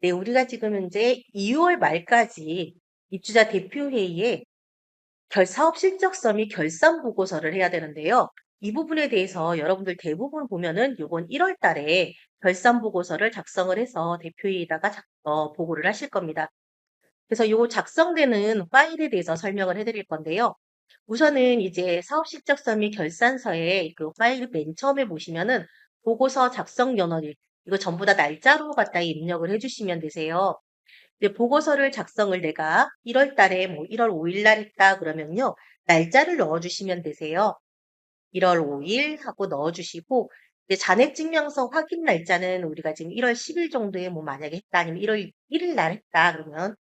네, 우리가 지금 현재 2월 말까지 입주자 대표회의에 사업 실적서 및 결산 보고서를 해야 되는데요. 이 부분에 대해서 여러분들 대부분 보면은 요번 1월 달에 결산 보고서를 작성을 해서 대표회의에다가 보고를 하실 겁니다. 그래서 요 작성되는 파일에 대해서 설명을 해드릴 건데요. 우선은 이제 사업 실적서 및 결산서에 그 파일 맨 처음에 보시면은 보고서 작성 연원일 이거 전부 다 날짜로 갖다 입력을 해주시면 되세요. 이제 보고서를 작성을 내가 1월 달에 뭐 1월 5일 날 했다 그러면요. 날짜를 넣어주시면 되세요. 1월 5일 하고 넣어주시고 이제 잔액증명서 확인 날짜는 우리가 지금 1월 10일 정도에 뭐 만약에 했다 아니면 1월 1일 날 했다 그러면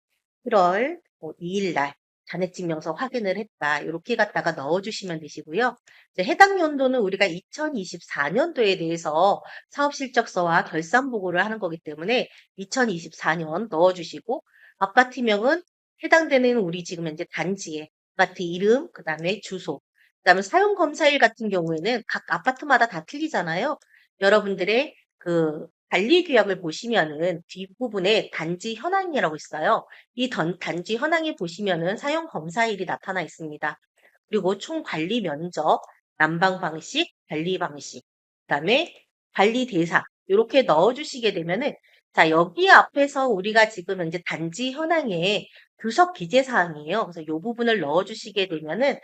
1월 2일 날 잔액증명서 확인을 했다. 이렇게 갖다가 넣어주시면 되시고요. 이제 해당 연도는 우리가 2024년도에 대해서 사업실적서와 결산보고를 하는 거기 때문에 2024년 넣어주시고 아파트명은 해당되는 우리 지금 현재 단지의 아파트 이름, 그 다음에 주소, 그 다음에 사용검사일 같은 경우에는 각 아파트마다 다 틀리잖아요. 여러분들의 그 관리규약을 보시면은 뒷부분에 단지 현황이라고 있어요. 이 단지 현황에 보시면은 사용 검사일이 나타나 있습니다. 그리고 총 관리 면적, 난방 방식, 관리 방식, 그다음에 관리 대상 이렇게 넣어주시게 되면은 자 여기 앞에서 우리가 지금 현재 단지 현황에 주석 기재 사항이에요. 그래서 이 부분을 넣어주시게 되면은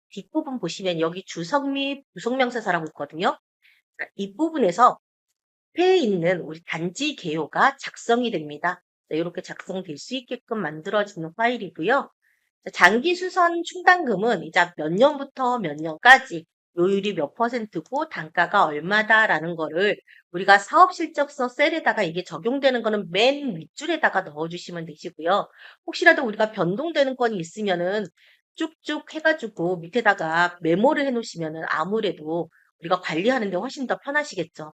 뒷부분 보시면 여기 주석 및 부속 명세서라고 있거든요. 이 부분에서 회에 있는 우리 단지 개요가 작성이 됩니다. 이렇게 작성될 수 있게끔 만들어지는 파일이고요. 장기 수선 충당금은 이제 몇 년부터 몇 년까지 요율이 몇 %고 단가가 얼마다라는 거를 우리가 사업실적서 셀에다가 이게 적용되는 거는 맨 윗줄에다가 넣어주시면 되시고요. 혹시라도 우리가 변동되는 건이 있으면은 쭉쭉 해가지고 밑에다가 메모를 해놓으시면은 아무래도 우리가 관리하는데 훨씬 더 편하시겠죠.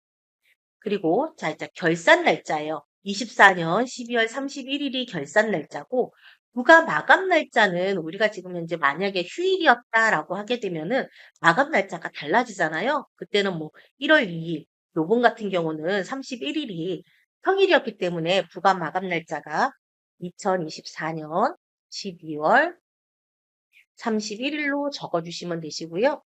그리고 자 이제 결산 날짜예요. 24년 12월 31일이 결산 날짜고 부가 마감 날짜는 우리가 지금 현재 만약에 휴일이었다라고 하게 되면은 마감 날짜가 달라지잖아요. 그때는 뭐 1월 2일, 요번 같은 경우는 31일이 평일이었기 때문에 부가 마감 날짜가 2024년 12월 31일로 적어주시면 되시고요.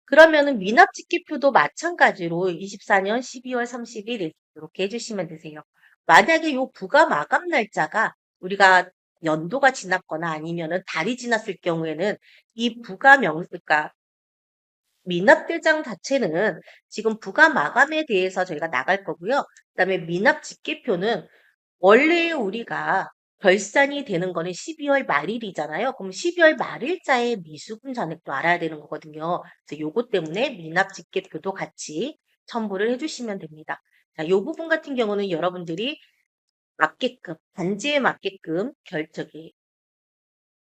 그러면은 미납직기표도 마찬가지로 24년 12월 31일 이렇게 해주시면 되세요. 만약에 요 부가 마감 날짜가 우리가 연도가 지났거나 아니면은 달이 지났을 경우에는 이 그러니까 미납대장 자체는 지금 부가 마감에 대해서 저희가 나갈 거고요. 그다음에 미납직계표는 원래 우리가 결산이 되는 거는 12월 말일이잖아요. 그럼 12월 말일자에 미수금 잔액도 알아야 되는 거거든요. 그래서 요것 때문에 미납직계표도 같이 첨부를 해주시면 됩니다. 자, 요 부분 같은 경우는 여러분들이 맞게끔, 단지에 맞게끔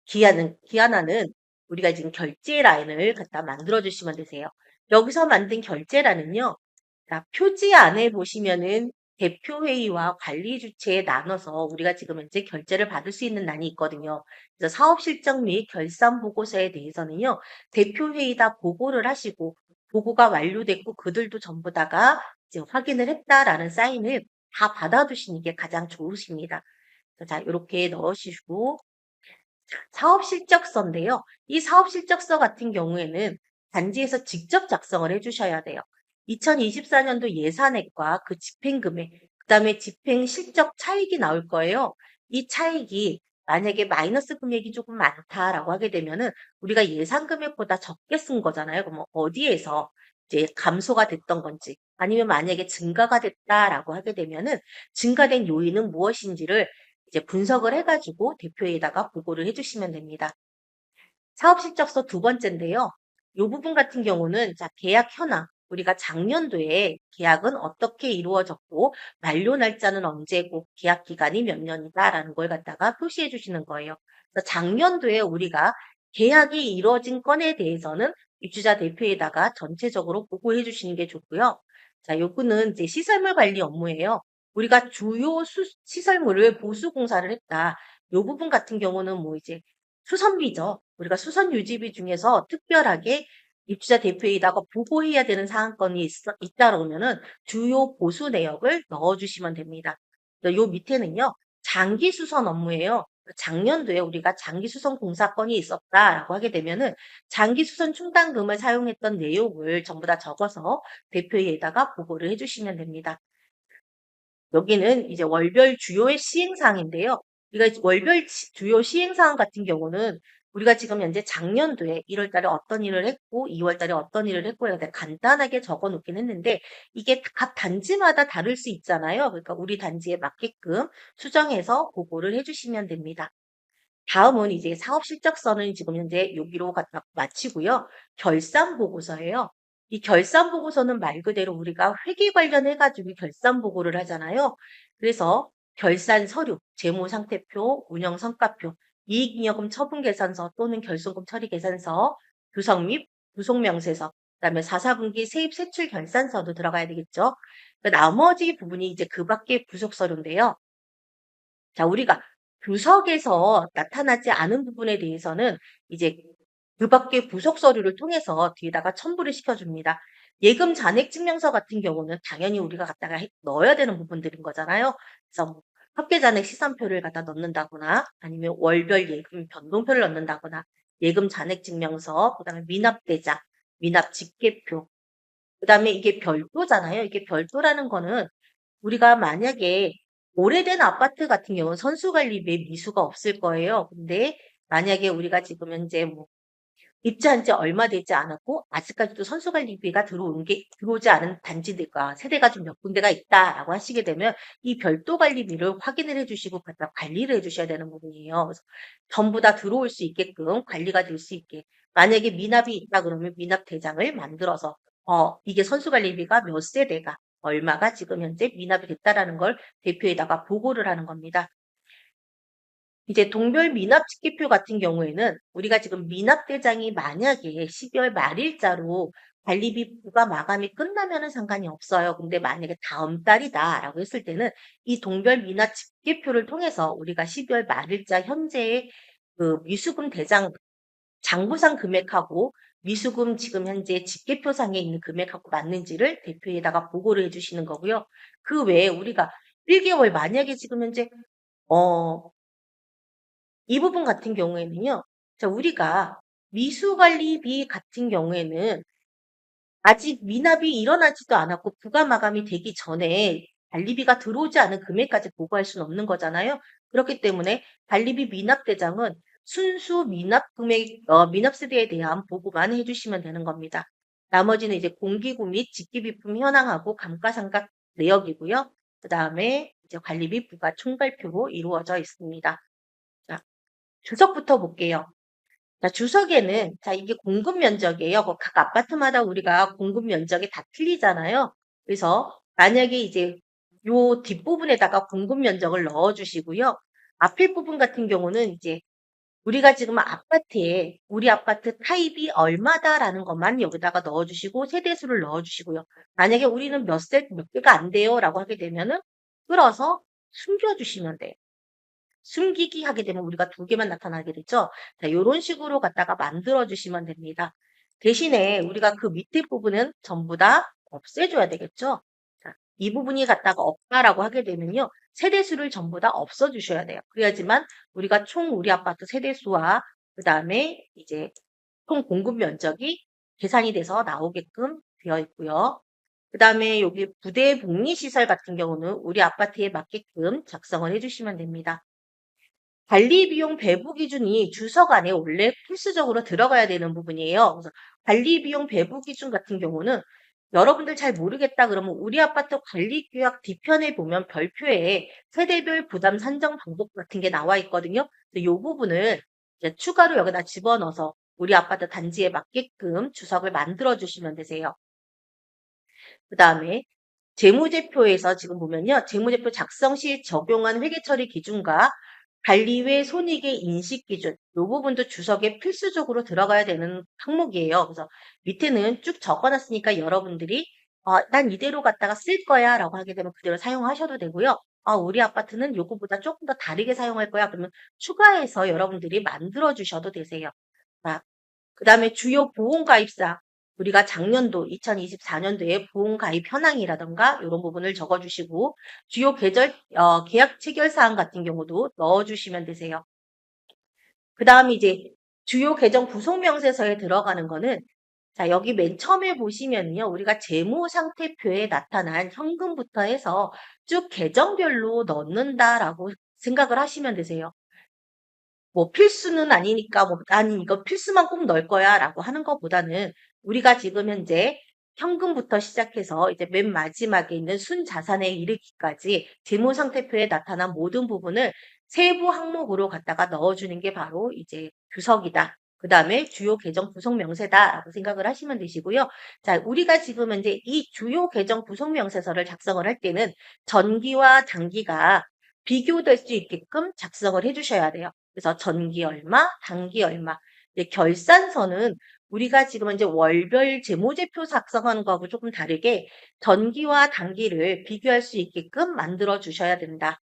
기한하는 우리가 지금 결제 라인을 갖다 만들어 주시면 되세요. 여기서 만든 결제란은요. 자, 표지 안에 보시면은 대표회의와 관리 주체에 나눠서 우리가 지금 현재 결제를 받을 수 있는 란이 있거든요. 그래서 사업 실적 및 결산 보고서에 대해서는요. 대표회의다 보고를 하시고 보고가 완료됐고 그들도 전부 다가 이제 확인을 했다라는 사인을 다 받아두시는 게 가장 좋으십니다. 자, 이렇게 넣으시고 사업 실적서인데요. 이 사업 실적서 같은 경우에는 단지에서 직접 작성을 해주셔야 돼요. 2024년도 예산액과 그 집행금액, 그 다음에 집행 실적 차익이 나올 거예요. 이 차익이 만약에 마이너스 금액이 조금 많다라고 하게 되면은 우리가 예산 금액보다 적게 쓴 거잖아요. 그럼 어디에서 이제 감소가 됐던 건지 아니면 만약에 증가가 됐다라고 하게 되면은 증가된 요인은 무엇인지를 이제 분석을 해가지고 대표에다가 보고를 해주시면 됩니다. 사업 실적서 두 번째인데요. 이 부분 같은 경우는 자, 계약 현황. 우리가 작년도에 계약은 어떻게 이루어졌고 만료 날짜는 언제고 계약 기간이 몇 년이다라는 걸 갖다가 표시해 주시는 거예요. 그래서 작년도에 우리가 계약이 이루어진 건에 대해서는 입주자 대표에다가 전체적으로 보고해 주시는 게 좋고요. 자, 요거는 이제 시설물 관리 업무예요. 우리가 주요 시설물을 보수 공사를 했다. 요 부분 같은 경우는 뭐 이제 수선비죠. 우리가 수선 유지비 중에서 특별하게 입주자 대표에다가 보고해야 되는 사항건이 있다 그러면은 주요 보수 내역을 넣어주시면 됩니다. 요 밑에는요. 장기 수선 업무예요. 작년도에 우리가 장기 수선 공사건이 있었다라고 하게 되면은 장기 수선 충당금을 사용했던 내용을 전부 다 적어서 대표에다가 보고를 해주시면 됩니다. 여기는 이제 월별 주요 시행사항인데요. 우리가 월별 주요 시행사항 같은 경우는 우리가 지금 현재 작년도에 1월 달에 어떤 일을 했고 2월 달에 어떤 일을 했고 이렇게 간단하게 적어 놓긴 했는데 이게 각 단지마다 다를 수 있잖아요. 그러니까 우리 단지에 맞게끔 수정해서 보고를 해주시면 됩니다. 다음은 이제 사업 실적서는 지금 현재 여기로 갖다 마치고요. 결산 보고서예요. 이 결산 보고서는 말 그대로 우리가 회계 관련해 가지고 결산 보고를 하잖아요. 그래서 결산 서류, 재무 상태표, 운영 성과표, 이익잉여금 처분 계산서 또는 결손금 처리 계산서, 구성 및 구속 명세서, 그다음에 4사분기 세입 세출 결산서도 들어가야 되겠죠. 나머지 부분이 이제 그 밖에 부속 서류인데요. 자, 우리가 주석에서 나타나지 않은 부분에 대해서는 이제 그 밖에 부속 서류를 통해서 뒤에다가 첨부를 시켜줍니다. 예금 잔액 증명서 같은 경우는 당연히 우리가 갖다가 넣어야 되는 부분들인 거잖아요. 그래서 뭐 합계 잔액 시산표를 갖다 넣는다거나 아니면 월별 예금 변동표를 넣는다거나 예금 잔액 증명서, 그다음에 미납대장, 미납 직계표, 그다음에 이게 별도잖아요. 이게 별도라는 거는 우리가 만약에 오래된 아파트 같은 경우는 선수관리비에 미수가 없을 거예요. 근데 만약에 우리가 지금 현재 뭐 입주한 지 얼마 되지 않았고 아직까지도 선수관리비가 들어오지 않은 단지들과 세대가 좀 몇 군데가 있다라고 하시게 되면 이 별도 관리비를 확인을 해주시고 갖다 관리를 해주셔야 되는 부분이에요. 그래서 전부 다 들어올 수 있게끔 관리가 될 수 있게 만약에 미납이 있다 그러면 미납 대장을 만들어서 이게 선수관리비가 몇 세대가 얼마가 지금 현재 미납이 됐다라는 걸 대표에다가 보고를 하는 겁니다. 이제 동별 미납 직계표 같은 경우에는 우리가 지금 미납 대장이 만약에 12월 말일자로 관리비 부과 마감이 끝나면은 상관이 없어요. 근데 만약에 다음 달이다라고 했을 때는 이 동별 미납 직계표를 통해서 우리가 12월 말일자 현재의 그 미수금 대장 장부상 금액하고 미수금 지금 현재 집계표상에 있는 금액하고 맞는지를 대표에다가 보고를 해주시는 거고요. 그 외에 우리가 1개월 만약에 지금 현재 어, 이 부분 같은 경우에는요. 자, 우리가 미수관리비 같은 경우에는 아직 미납이 일어나지도 않았고 부가 마감이 되기 전에 관리비가 들어오지 않은 금액까지 보고할 수는 없는 거잖아요. 그렇기 때문에 관리비 미납 대장은 순수 미납 금액, 미납 세대에 대한 보고만 해주시면 되는 겁니다. 나머지는 이제 공기구 및 직기비품 현황하고 감가상각 내역이고요. 그 다음에 이제 관리비 부가 총괄표로 이루어져 있습니다. 자, 주석부터 볼게요. 자, 주석에는, 자, 이게 공급 면적이에요. 각 아파트마다 우리가 공급 면적이 다 틀리잖아요. 그래서 만약에 이제 요 뒷부분에다가 공급 면적을 넣어주시고요. 앞에 부분 같은 경우는 이제 우리가 지금 아파트에 우리 아파트 타입이 얼마다라는 것만 여기다가 넣어주시고 세대수를 넣어주시고요. 만약에 우리는 몇 개가 안 돼요라고 하게 되면은 끌어서 숨겨주시면 돼요. 숨기기 하게 되면 우리가 2개만 나타나게 되죠. 자, 요런 식으로 갖다가 만들어 주시면 됩니다. 대신에 우리가 그 밑에 부분은 전부 다 없애줘야 되겠죠. 자, 이 부분이 갖다가 없다라고 하게 되면요. 세대수를 전부 다 없어 주셔야 돼요. 그래야지만 우리가 총 우리 아파트 세대수와 그 다음에 이제 총 공급 면적이 계산이 돼서 나오게끔 되어 있고요. 그 다음에 여기 부대 복리시설 같은 경우는 우리 아파트에 맞게끔 작성을 해주시면 됩니다. 관리비용 배부 기준이 주석 안에 원래 필수적으로 들어가야 되는 부분이에요. 그래서 관리비용 배부 기준 같은 경우는 여러분들 잘 모르겠다 그러면 우리 아파트 관리규약 뒤편에 보면 별표에 세대별 부담 산정 방법 같은 게 나와 있거든요. 이 부분을 이제 추가로 여기다 집어넣어서 우리 아파트 단지에 맞게끔 주석을 만들어 주시면 되세요. 그 다음에 재무제표에서 지금 보면요. 재무제표 작성 시 적용한 회계처리 기준과 관리외 손익의 인식 기준, 이 부분도 주석에 필수적으로 들어가야 되는 항목이에요. 그래서 밑에는 쭉 적어놨으니까 여러분들이 난 이대로 갖다가 쓸 거야 라고 하게 되면 그대로 사용하셔도 되고요. 우리 아파트는 요거보다 조금 더 다르게 사용할 거야. 그러면 추가해서 여러분들이 만들어 주셔도 되세요. 자, 그 다음에 주요 보험가입사. 우리가 작년도 2024년도에 보험 가입 현황이라던가 이런 부분을 적어주시고 주요 계약 체결 사항 같은 경우도 넣어주시면 되세요. 그 다음에 이제 주요 계정 부속 명세서에 들어가는 거는 자, 여기 맨 처음에 보시면요. 우리가 재무 상태표에 나타난 현금부터 해서 쭉 계정별로 넣는다라고 생각을 하시면 되세요. 뭐 필수는 아니니까 뭐 아니 이거 필수만 꼭 넣을 거야라고 하는 것보다는 우리가 지금 현재 현금부터 시작해서 이제 맨 마지막에 있는 순자산에 이르기까지 재무 상태표에 나타난 모든 부분을 세부 항목으로 갖다가 넣어주는 게 바로 이제 주석이다. 그 다음에 주요 계정 구성 명세다라고 생각을 하시면 되시고요. 자, 우리가 지금 현재 이 주요 계정 구성 명세서를 작성을 할 때는 전기와 단기가 비교될 수 있게끔 작성을 해주셔야 돼요. 그래서 전기 얼마, 단기 얼마. 이제 결산서는 우리가 지금 이제 월별 재무제표 작성하는 거하고 조금 다르게 전기와 단기를 비교할 수 있게끔 만들어 주셔야 된다.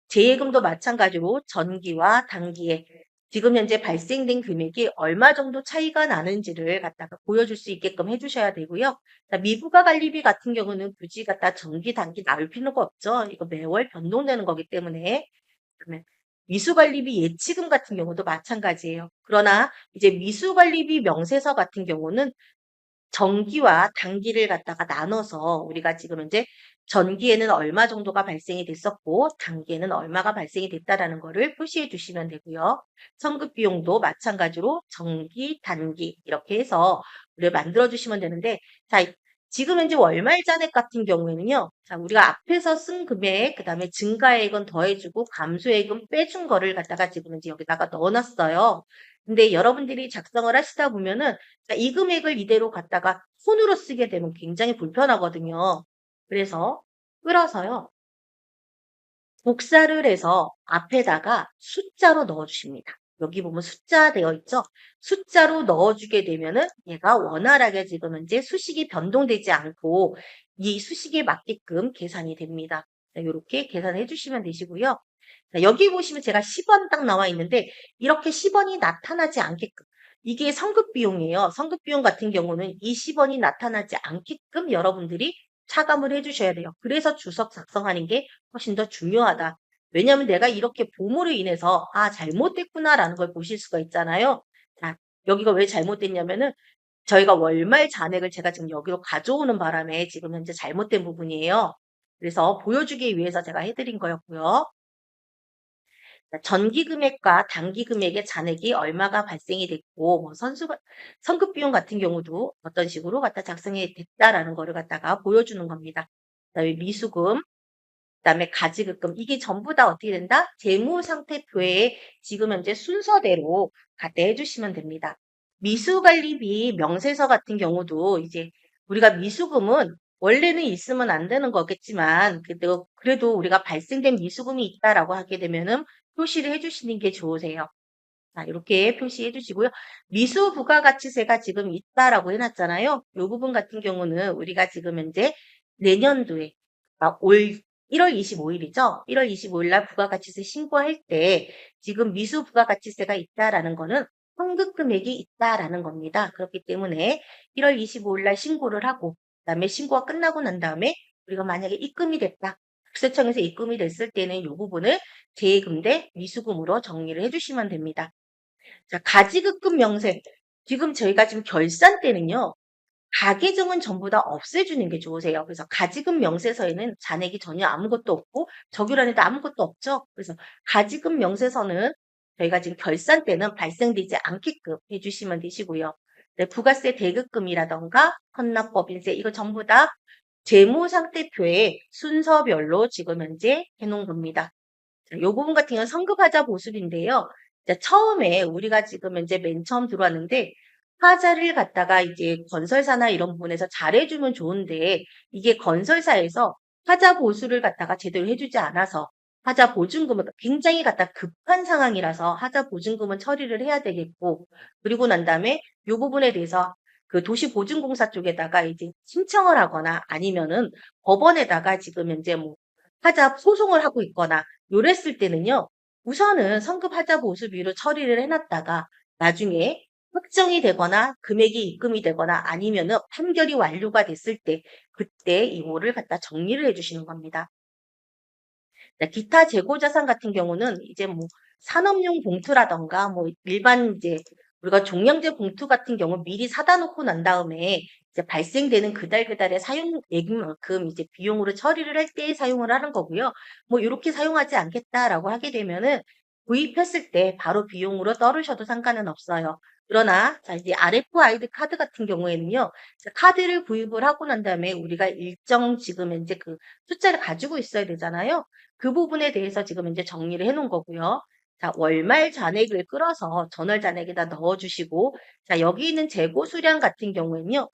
재예금도 마찬가지로 전기와 단기에 지금 현재 발생된 금액이 얼마 정도 차이가 나는지를 갖다가 보여줄 수 있게끔 해주셔야 되고요. 자, 미부가 관리비 같은 경우는 굳이 갖다 전기, 단기 나올 필요가 없죠. 이거 매월 변동되는 거기 때문에. 그러면 미수관리비 예치금 같은 경우도 마찬가지예요. 그러나 이제 미수관리비 명세서 같은 경우는 정기와 단기를 갖다가 나눠서 우리가 지금 현재 전기에는 얼마 정도가 발생이 됐었고 단기에는 얼마가 발생이 됐다라는 거를 표시해 주시면 되고요. 성급 비용도 마찬가지로 정기, 단기 이렇게 해서 우리가 만들어 주시면 되는데 자, 지금 현재 월말 잔액 같은 경우에는요. 자, 우리가 앞에서 쓴 금액, 그다음에 증가액은 더해주고 감소액은 빼준 거를 갖다가 지금 현재 여기다가 넣어놨어요. 근데 여러분들이 작성을 하시다 보면은 이 금액을 이대로 갖다가 손으로 쓰게 되면 굉장히 불편하거든요. 그래서 끌어서요. 복사를 해서 앞에다가 숫자로 넣어주십니다. 여기 보면 숫자 되어 있죠? 숫자로 넣어주게 되면은 얘가 원활하게 지금 현재 수식이 변동되지 않고 이 수식에 맞게끔 계산이 됩니다. 이렇게 계산해 주시면 되시고요. 자, 여기 보시면 제가 10원 딱 나와 있는데 이렇게 10원이 나타나지 않게끔 이게 성급 비용이에요. 성급 비용 같은 경우는 이 10원이 나타나지 않게끔 여러분들이 차감을 해주셔야 돼요. 그래서 주석 작성하는 게 훨씬 더 중요하다. 왜냐하면 내가 이렇게 보모로 인해서 아 잘못됐구나라는 걸 보실 수가 있잖아요. 자, 여기가 왜 잘못됐냐면은 저희가 월말 잔액을 제가 지금 여기로 가져오는 바람에 지금 현재 잘못된 부분이에요. 그래서 보여주기 위해서 제가 해드린 거였고요. 전기 금액과 단기 금액의 잔액이 얼마가 발생이 됐고, 뭐 선급 비용 같은 경우도 어떤 식으로 갖다 작성이 됐다라는 거를 갖다가 보여주는 겁니다. 그다음에 미수금, 그다음에 가지급금 이게 전부 다 어떻게 된다? 재무상태표에 지금 현재 순서대로 갖다 해주시면 됩니다. 미수관리비 명세서 같은 경우도 이제 우리가 미수금은 원래는 있으면 안 되는 거겠지만 그래도 우리가 발생된 미수금이 있다라고 하게 되면은 표시를 해주시는 게 좋으세요. 자, 이렇게 표시해 주시고요. 미수 부가가치세가 지금 있다라고 해놨잖아요. 이 부분 같은 경우는 우리가 지금 현재 내년도에 올 1월 25일이죠. 1월 25일 날 부가가치세 신고할 때 지금 미수 부가가치세가 있다라는 거는 환급 금액이 있다라는 겁니다. 그렇기 때문에 1월 25일 날 신고를 하고 그다음에 신고가 끝나고 난 다음에 우리가 만약에 입금이 됐다. 국세청에서 입금이 됐을 때는 이 부분을 재예금 대 미수금으로 정리를 해주시면 됩니다. 자, 가지급금 명세. 지금 저희가 지금 결산 때는요. 가계정은 전부 다 없애주는 게 좋으세요. 그래서 가지급 명세서에는 잔액이 전혀 아무것도 없고 적유란에도 아무것도 없죠. 그래서 가지급 명세서는 저희가 지금 결산 때는 발생되지 않게끔 해주시면 되시고요. 네, 부가세 대급금이라던가 헌납법인세 이거 전부 다 재무상태표에 순서별로 지금 현재 해놓은 겁니다. 이 부분 같은 경우는 성급하자 보수인데요. 처음에 우리가 지금 현재 맨 처음 들어왔는데 하자를 갖다가 이제 건설사나 이런 부분에서 잘해주면 좋은데 이게 건설사에서 하자 보수를 갖다가 제대로 해주지 않아서 하자 보증금을 굉장히 갖다 급한 상황이라서 하자 보증금은 처리를 해야 되겠고 그리고 난 다음에 이 부분에 대해서 그 도시보증공사 쪽에다가 이제 신청을 하거나 아니면은 법원에다가 지금 현재 뭐 하자 소송을 하고 있거나 요랬을 때는요. 우선은 성급 하자 보수비로 처리를 해놨다가 나중에 확정이 되거나 금액이 입금이 되거나 아니면은 판결이 완료가 됐을 때 그때 이거를 갖다 정리를 해 주시는 겁니다. 자, 기타 재고 자산 같은 경우는 이제 뭐 산업용 봉투라던가 뭐 일반 이제 우리가 종량제 봉투 같은 경우 미리 사다 놓고 난 다음에 이제 발생되는 그달그달의 사용액만큼 이제 비용으로 처리를 할 때 사용을 하는 거고요. 뭐 이렇게 사용하지 않겠다라고 하게 되면은 구입했을 때 바로 비용으로 떨으셔도 상관은 없어요. 그러나 자 이제 RFID 카드 같은 경우에는요. 자, 카드를 구입을 하고 난 다음에 우리가 일정 지금 이제 그 숫자를 가지고 있어야 되잖아요. 그 부분에 대해서 지금 이제 정리를 해 놓은 거고요. 자, 월말 잔액을 끌어서 전월 잔액에다 넣어 주시고 자, 여기 있는 재고 수량 같은 경우에는요.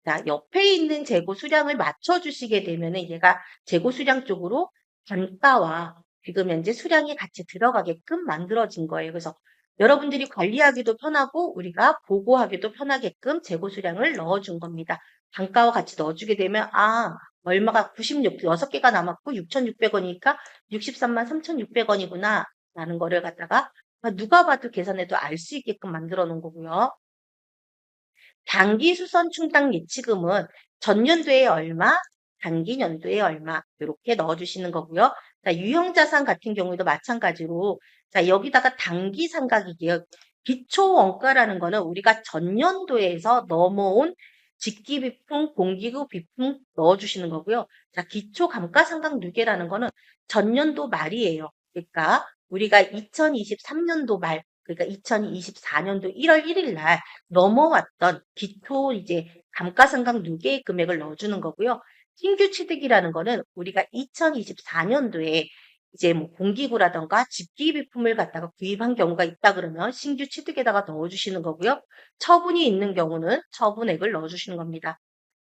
자, 옆에 있는 재고 수량을 맞춰 주시게 되면은 얘가 재고 수량 쪽으로 단가와 지금 현재 수량이 같이 들어가게끔 만들어진 거예요. 그래서 여러분들이 관리하기도 편하고 우리가 보고하기도 편하게끔 재고 수량을 넣어 준 겁니다. 단가와 같이 넣어 주게 되면 얼마가 96개가 남았고 6,600원이니까 63만 3,600원이구나 라는 거를 갖다가 누가 봐도 계산해도 알 수 있게끔 만들어 놓은 거고요. 단기 수선 충당 예치금은 전년도에 얼마, 단기 년도에 얼마 이렇게 넣어주시는 거고요. 자, 유형자산 같은 경우에도 마찬가지로 자 여기다가 단기 상각이게요. 기초 원가라는 거는 우리가 전년도에서 넘어온 직기비품, 공기구 비품 넣어주시는 거고요. 자, 기초 감가상각 누계라는 거는 전년도 말이에요. 그러니까 우리가 2023년도 말, 그러니까 2024년도 1월 1일 날 넘어왔던 기초 이제 감가상각 누계의 금액을 넣어주는 거고요. 신규 취득이라는 거는 우리가 2024년도에 이제 뭐 공기구라던가 집기비품을 갖다가 구입한 경우가 있다 그러면 신규 취득에다가 넣어주시는 거고요. 처분이 있는 경우는 처분액을 넣어주시는 겁니다.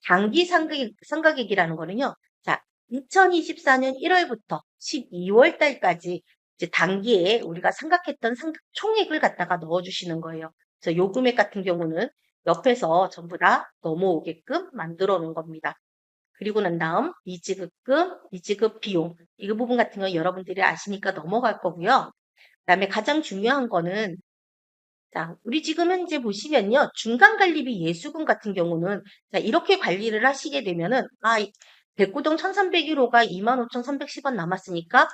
단기 상각액이라는 거는요. 자, 2024년 1월부터 12월 달까지 이제 단기에 우리가 상각했던 상각 총액을 갖다가 넣어주시는 거예요. 그래서 요 금액 같은 경우는 옆에서 전부 다 넘어오게끔 만들어 놓은 겁니다. 그리고 난 다음 미지급금, 미지급 비용 이 부분 같은 거 여러분들이 아시니까 넘어갈 거고요. 그다음에 가장 중요한 거는 자, 우리 지금 현재 보시면요. 중간관리비 예수금 같은 경우는 자, 이렇게 관리를 하시게 되면은 백구동 1301호가 25,310원 남았으니까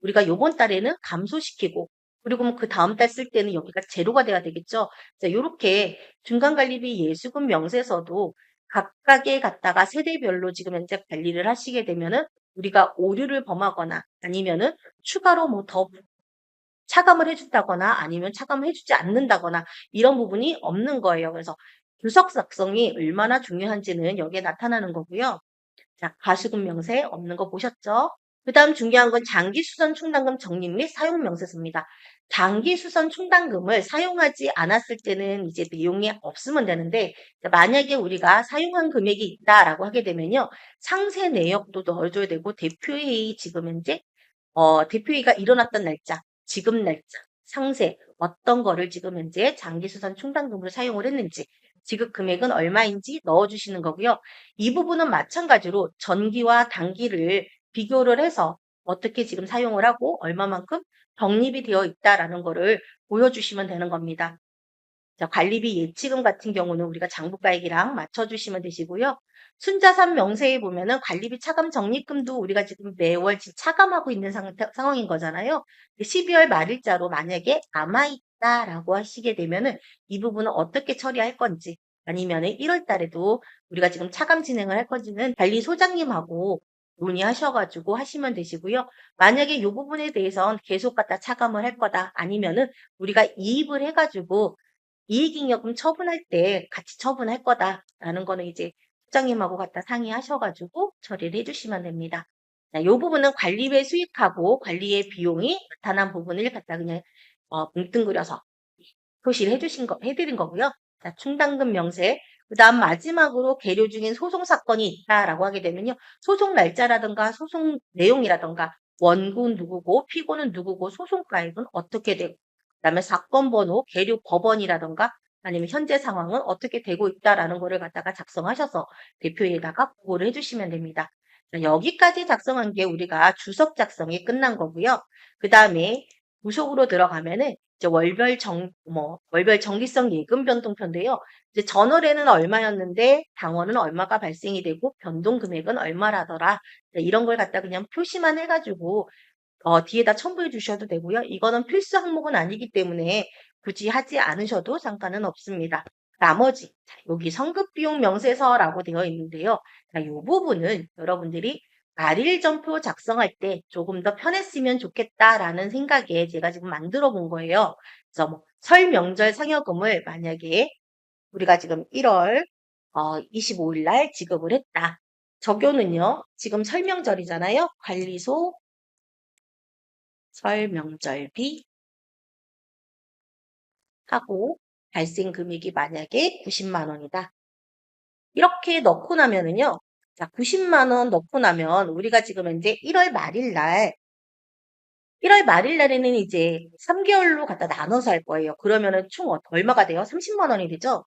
우리가 요번 달에는 감소시키고 그리고 뭐 그 다음 달 쓸 때는 여기가 제로가 돼야 되겠죠. 자, 요렇게 중간관리비 예수금 명세서도 각각에 갖다가 세대별로 지금 현재 관리를 하시게 되면은 우리가 오류를 범하거나 아니면은 추가로 뭐 더 차감을 해준다거나 아니면 차감을 해주지 않는다거나 이런 부분이 없는 거예요. 그래서 주석 작성이 얼마나 중요한지는 여기에 나타나는 거고요. 자, 과수금 명세 없는 거 보셨죠? 그 다음 중요한 건 장기수선 충당금 적립 및 사용 명세서입니다. 장기수선 충당금을 사용하지 않았을 때는 이제 내용이 없으면 되는데 만약에 우리가 사용한 금액이 있다라고 하게 되면요. 상세 내역도 넣어줘야 되고 대표회의 지금 현재 대표회의가 일어났던 날짜, 지급 날짜, 상세, 어떤 거를 지금 현재 장기수선 충당금으로 사용을 했는지, 지급 금액은 얼마인지 넣어주시는 거고요. 이 부분은 마찬가지로 전기와 단기를 비교를 해서 어떻게 지금 사용을 하고 얼마만큼 적립이 되어 있다라는 거를 보여주시면 되는 겁니다. 자, 관리비 예치금 같은 경우는 우리가 장부가액이랑 맞춰주시면 되시고요. 순자산 명세에 보면은 관리비 차감 적립금도 우리가 지금 매월 지금 차감하고 있는 상황인 거잖아요. 12월 말일자로 만약에 남아있다라고 하시게 되면은 이 부분은 어떻게 처리할 건지 아니면은 1월 달에도 우리가 지금 차감 진행을 할 건지는 관리소장님하고 논의하셔가지고 하시면 되시고요. 만약에 이 부분에 대해서는 계속 갖다 차감을 할 거다 아니면은 우리가 이입을 해가지고 이익잉여금 처분할 때 같이 처분할 거다라는 거는 이제 국장님하고 갖다 상의하셔가지고 처리를 해주시면 됩니다. 자, 요 부분은 관리비의 수익하고 관리의 비용이 나타난 부분을 갖다 그냥 뭉뚱그려서 표시를 해드린 거고요. 자, 충당금 명세. 그 다음 마지막으로 계류 중인 소송 사건이 있다라고 하게 되면요. 소송 날짜라든가 소송 내용이라든가 원고는 누구고 피고는 누구고 소송가액은 어떻게 되고 그다음에 사건 번호, 계류 법원이라든가 아니면 현재 상황은 어떻게 되고 있다라는 거를 갖다가 작성하셔서 대표에다가 보고를 해주시면 됩니다. 자, 여기까지 작성한 게 우리가 주석 작성이 끝난 거고요. 그 다음에 부속으로 들어가면은 이제 월별 정기성 예금 변동표인데요. 이제 전월에는 얼마였는데 당월은 얼마가 발생이 되고 변동 금액은 얼마라더라. 네, 이런 걸 갖다 그냥 표시만 해가지고 뒤에다 첨부해 주셔도 되고요. 이거는 필수 항목은 아니기 때문에 굳이 하지 않으셔도 상관은 없습니다. 나머지 여기 성급비용 명세서라고 되어 있는데요. 자, 이 부분은 여러분들이 말일점표 작성할 때 조금 더 편했으면 좋겠다라는 생각에 제가 지금 만들어 본 거예요. 그래서 설 명절 상여금을 만약에 우리가 지금 1월 25일 날 지급을 했다. 적요는요. 지금 설 명절이잖아요. 관리소 설 명절비 하고 발생 금액이 만약에 90만 원이다. 이렇게 넣고 나면은요. 자, 90만 원 넣고 나면 우리가 지금 현재 1월 말일 날에는 이제 3개월로 갖다 나눠서 할 거예요. 그러면은 총 얼마가 돼요? 30만 원이 되죠?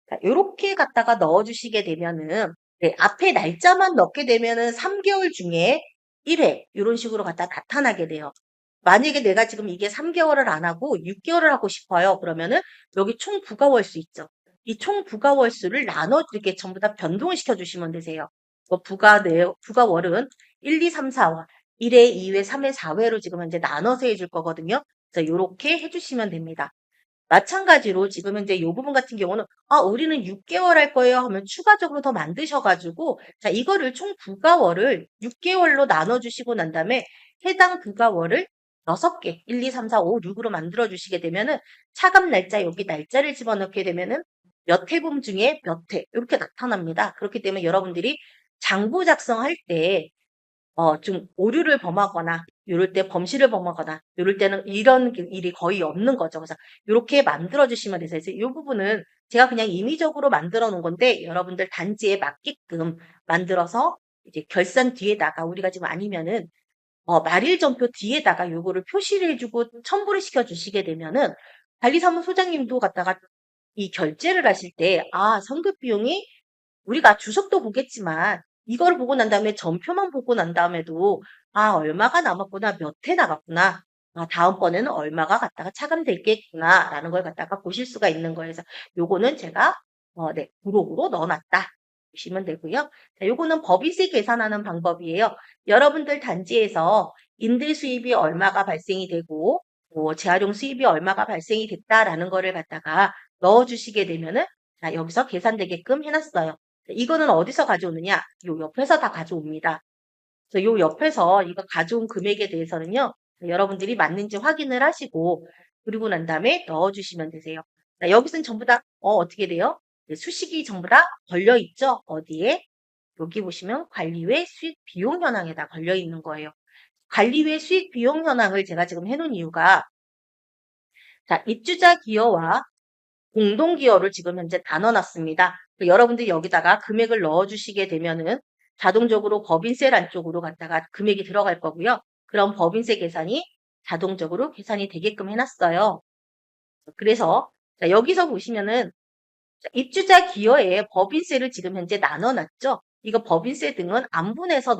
자, 요렇게 갖다가 넣어주시게 되면은, 네, 앞에 날짜만 넣게 되면은 3개월 중에 1회, 이런 식으로 갖다 나타나게 돼요. 만약에 내가 지금 이게 3개월을 안 하고 6개월을 하고 싶어요. 그러면은 여기 총 부가월수 있죠. 이 총 부가월수를 나눠 이렇게 전부 다 변동을 시켜주시면 되세요. 부가월은 1, 2, 3, 4월. 1회, 2회, 3회, 4회로 지금 현재 나눠서 해줄 거거든요. 그래서 이렇게 해주시면 됩니다. 마찬가지로 지금 현재 이 부분 같은 경우는 우리는 6개월 할 거예요 하면 추가적으로 더 만드셔가지고 자 이거를 총 부가월을 6개월로 나눠주시고 난 다음에 해당 부가월을 6개 1, 2, 3, 4, 5, 6으로 만들어 주시게 되면은 차감 날짜 여기 날짜를 집어넣게 되면은 몇 회분 중에 몇 회 이렇게 나타납니다. 그렇기 때문에 여러분들이 장부 작성할 때 좀 오류를 범하거나, 요럴 때 범실을 범하거나, 요럴 때는 이런 일이 거의 없는 거죠. 그래서 이렇게 만들어주시면 돼서 이제 이 부분은 제가 그냥 임의적으로 만들어 놓은 건데, 여러분들 단지에 맞게끔 만들어서 이제 결산 뒤에다가 우리가 지금 아니면은, 말일점표 뒤에다가 요거를 표시를 해주고 첨부를 시켜주시게 되면은, 관리사무소장님도 갖다가 이 결제를 하실 때, 성급 비용이 우리가 주석도 보겠지만 이걸 보고 난 다음에 전표만 보고 난 다음에도 얼마가 남았구나, 몇 회 나갔구나. 다음번에는 얼마가 갖다가 차감되겠구나라는 걸 갖다가 보실 수가 있는 거예요. 그래서 요거는 제가 네, 부록으로 넣어놨다. 보시면 되고요. 자, 요거는 법인세 계산하는 방법이에요. 여러분들 단지에서 임대 수입이 얼마가 발생이 되고 재활용 수입이 얼마가 발생이 됐다라는 거를 갖다가 넣어주시게 되면은 자, 여기서 계산되게끔 해놨어요. 이거는 어디서 가져오느냐? 요 옆에서 다 가져옵니다. 그래서 요 옆에서 이거 가져온 금액에 대해서는요, 여러분들이 맞는지 확인을 하시고, 그리고 난 다음에 넣어주시면 되세요. 자, 여기서는 전부 다, 어떻게 돼요? 네, 수식이 전부 다 걸려있죠? 어디에? 여기 보시면 관리 외 수익 비용 현황에다 걸려 있는 거예요. 관리 외 수익 비용 현황을 제가 지금 해놓은 이유가, 자, 입주자 기여와 공동기여를 지금 현재 다 넣어놨습니다. 여러분들이 여기다가 금액을 넣어주시게 되면은 자동적으로 법인세란 쪽으로 갖다가 금액이 들어갈 거고요. 그럼 법인세 계산이 자동적으로 계산이 되게끔 해놨어요. 그래서 자, 여기서 보시면은 입주자 기여에 법인세를 지금 현재 나눠놨죠. 이거 법인세 등은 안분해서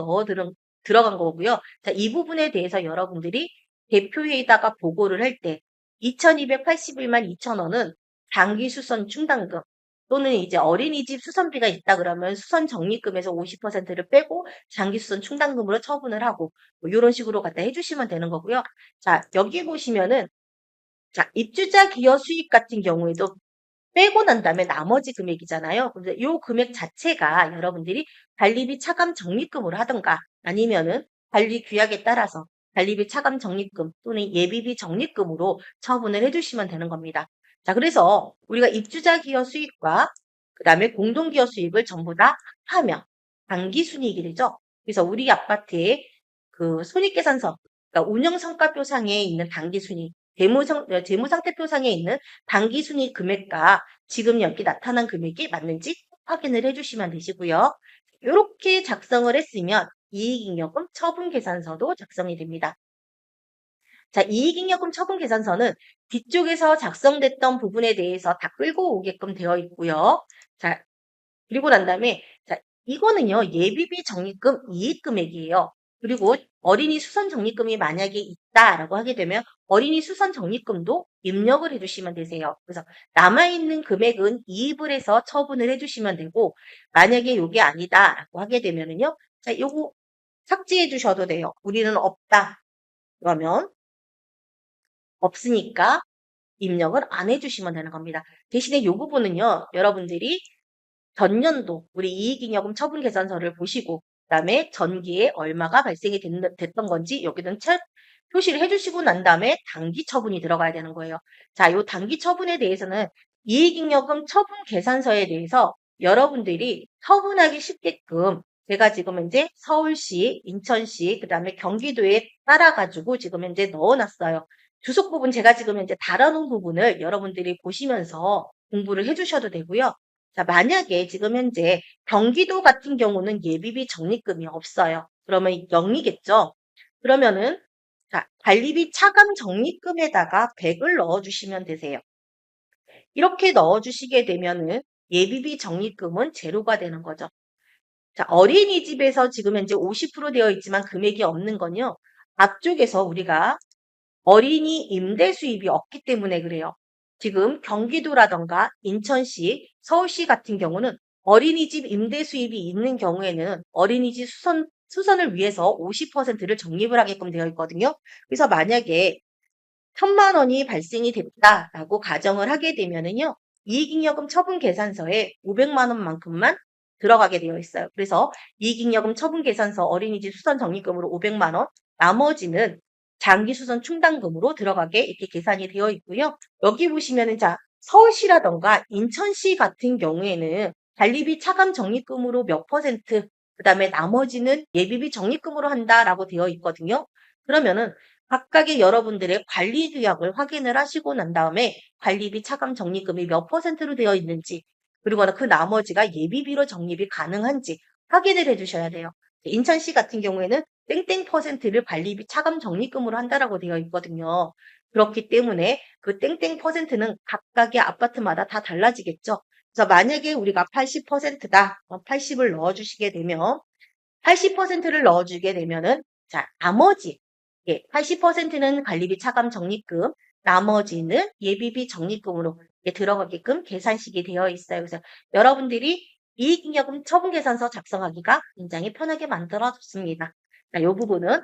들어간 거고요. 자, 이 부분에 대해서 여러분들이 대표회의다가 보고를 할 때 2,281만 2천원은 장기 수선 충당금 또는 이제 어린이집 수선비가 있다 그러면 수선 적립금에서 50%를 빼고 장기 수선 충당금으로 처분을 하고 이런 식으로 갖다 해주시면 되는 거고요. 자, 여기 보시면은 자, 입주자 기여 수익 같은 경우에도 빼고 난 다음에 나머지 금액이잖아요. 그래서 이 금액 자체가 여러분들이 관리비 차감 적립금으로 하던가 아니면은 관리 규약에 따라서 관리비 차감 적립금 또는 예비비 적립금으로 처분을 해주시면 되는 겁니다. 자, 그래서 우리가 입주자 기여 수익과 그 다음에 공동기여 수익을 전부 다 합하면 당기순이익이 되죠. 그래서 우리 아파트의 그 손익계산서, 그러니까 운영성과표상에 있는 당기순이익, 재무상태표상에 있는 당기순이익 금액과 지금 여기 나타난 금액이 맞는지 확인을 해주시면 되시고요. 이렇게 작성을 했으면 이익잉여금 처분계산서도 작성이 됩니다. 자, 이익잉여금 처분계산서는 뒤쪽에서 작성됐던 부분에 대해서 다 끌고 오게끔 되어 있고요. 자, 그리고 난 다음에 자, 이거는요. 예비비 적립금 이익금액이에요. 그리고 어린이 수선 적립금이 만약에 있다라고 하게 되면 어린이 수선 적립금도 입력을 해주시면 되세요. 그래서 남아있는 금액은 이입을 해서 처분을 해주시면 되고 만약에 이게 아니다라고 하게 되면은요. 자, 요거 삭제해 주셔도 돼요. 우리는 없다. 그러면 없으니까 입력을 안 해주시면 되는 겁니다. 대신에 이 부분은요. 여러분들이 전년도 우리 이익잉여금 처분계산서를 보시고 그다음에 전기에 얼마가 발생이 됐던 건지 여기는 표시를 해주시고 난 다음에 단기 처분이 들어가야 되는 거예요. 자, 이 단기 처분에 대해서는 이익잉여금 처분계산서에 대해서 여러분들이 처분하기 쉽게끔 제가 지금 현재 서울시, 인천시, 그다음에 경기도에 따라가지고 지금 현재 넣어놨어요. 주석 부분 제가 지금 현재 달아놓은 부분을 여러분들이 보시면서 공부를 해주셔도 되고요. 자, 만약에 지금 현재 경기도 같은 경우는 예비비 적립금이 없어요. 그러면 0이겠죠? 그러면은 자, 관리비 차감 적립금에다가 100을 넣어주시면 되세요. 이렇게 넣어주시게 되면은 예비비 적립금은 제로가 되는 거죠. 자, 어린이집에서 지금 현재 50% 되어 있지만 금액이 없는 건요. 앞쪽에서 우리가 어린이 임대 수입이 없기 때문에 그래요. 지금 경기도라던가 인천시, 서울시 같은 경우는 어린이집 임대 수입이 있는 경우에는 어린이집 수선을 위해서 50%를 적립을 하게끔 되어 있거든요. 그래서 만약에 1,000만 원이 발생이 됐다라고 가정을 하게 되면은요. 이익잉여금 처분계산서에 500만 원만큼만 들어가게 되어 있어요. 그래서 이익잉여금 처분계산서 어린이집 수선 적립금으로 500만 원, 나머지는 장기수선 충당금으로 들어가게 이렇게 계산이 되어 있고요. 여기 보시면은 자, 서울시라던가 인천시 같은 경우에는 관리비 차감 적립금으로 몇 퍼센트, 그다음에 나머지는 예비비 적립금으로 한다라고 되어 있거든요. 그러면은 각각의 여러분들의 관리 규약을 확인을 하시고 난 다음에 관리비 차감 적립금이 몇 퍼센트로 되어 있는지 그리고 그 나머지가 예비비로 적립이 가능한지 확인을 해주셔야 돼요. 인천시 같은 경우에는 땡땡 퍼센트를 관리비 차감 적립금으로 한다라고 되어 있거든요. 그렇기 때문에 그 땡땡 퍼센트는 각각의 아파트마다 다 달라지겠죠. 그래서 만약에 우리가 80%다, 80을 넣어주시게 되면 80%를 넣어주게 되면은 자, 나머지 80%는 관리비 차감 적립금, 나머지는 예비비 적립금으로 들어가게끔 계산식이 되어 있어요. 그래서 여러분들이 이익잉여금 처분계산서 작성하기가 굉장히 편하게 만들어졌습니다. 이 부분은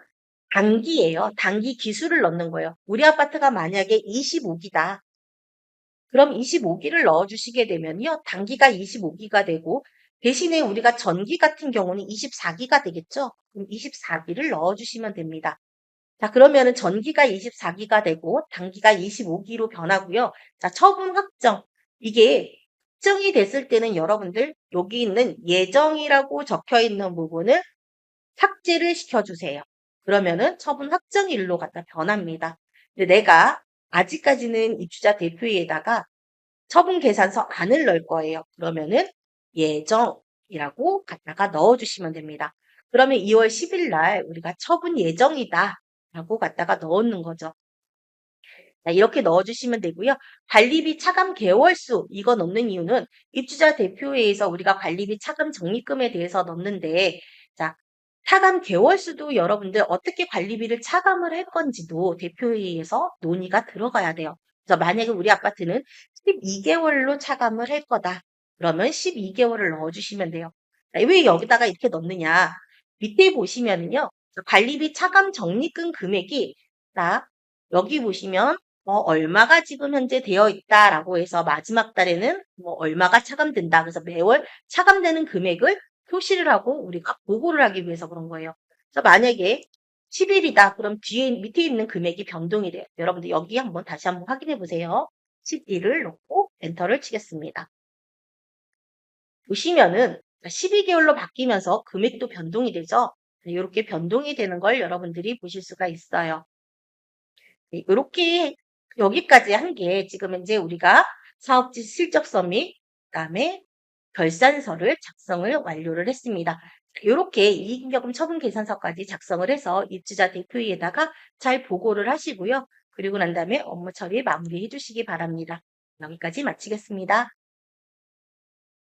단기예요. 단기 기수를 넣는 거예요. 우리 아파트가 만약에 25기다. 그럼 25기를 넣어주시게 되면요. 단기가 25기가 되고 대신에 우리가 전기 같은 경우는 24기가 되겠죠. 그럼 24기를 넣어주시면 됩니다. 자, 그러면은 전기가 24기가 되고 단기가 25기로 변하고요. 자, 처분 확정. 이게 확정이 됐을 때는 여러분들 여기 있는 예정이라고 적혀 있는 부분을 삭제를 시켜주세요. 그러면은 처분 확정일로 갖다 변합니다. 근데 내가 아직까지는 입주자 대표에다가 처분 계산서 안을 넣을 거예요. 그러면은 예정이라고 갖다가 넣어주시면 됩니다. 그러면 2월 10일 날 우리가 처분 예정이다 라고 갖다가 넣는 거죠. 자, 이렇게 넣어주시면 되고요. 관리비 차감 개월수 이거 넣는 이유는 입주자 대표회에서 우리가 관리비 차감 적립금에 대해서 넣는데 자, 차감 개월수도 여러분들 어떻게 관리비를 차감을 할 건지도 대표회의에서 논의가 들어가야 돼요. 그래서 만약에 우리 아파트는 12개월로 차감을 할 거다. 그러면 12개월을 넣어주시면 돼요. 자, 왜 여기다가 이렇게 넣느냐. 밑에 보시면은요. 관리비 차감 적립금 금액이 자, 여기 보시면 얼마가 지금 현재 되어 있다라고 해서 마지막 달에는 얼마가 차감된다. 그래서 매월 차감되는 금액을 표시를 하고 우리가 보고를 하기 위해서 그런 거예요. 그래서 만약에 10일이다. 그럼 뒤에 밑에 있는 금액이 변동이 돼요. 여러분들 여기 다시 한번 확인해 보세요. 11을 놓고 엔터를 치겠습니다. 보시면은 12개월로 바뀌면서 금액도 변동이 되죠. 이렇게 변동이 되는 걸 여러분들이 보실 수가 있어요. 이렇게 여기까지 한 게 지금 현재 우리가 사업지 실적 서밋, 그다음에 결산서를 작성을 완료를 했습니다. 이렇게 이익잉여금 처분 계산서까지 작성을 해서 입주자 대표에다가 잘 보고를 하시고요. 그리고 난 다음에 업무 처리 마무리해 주시기 바랍니다. 여기까지 마치겠습니다.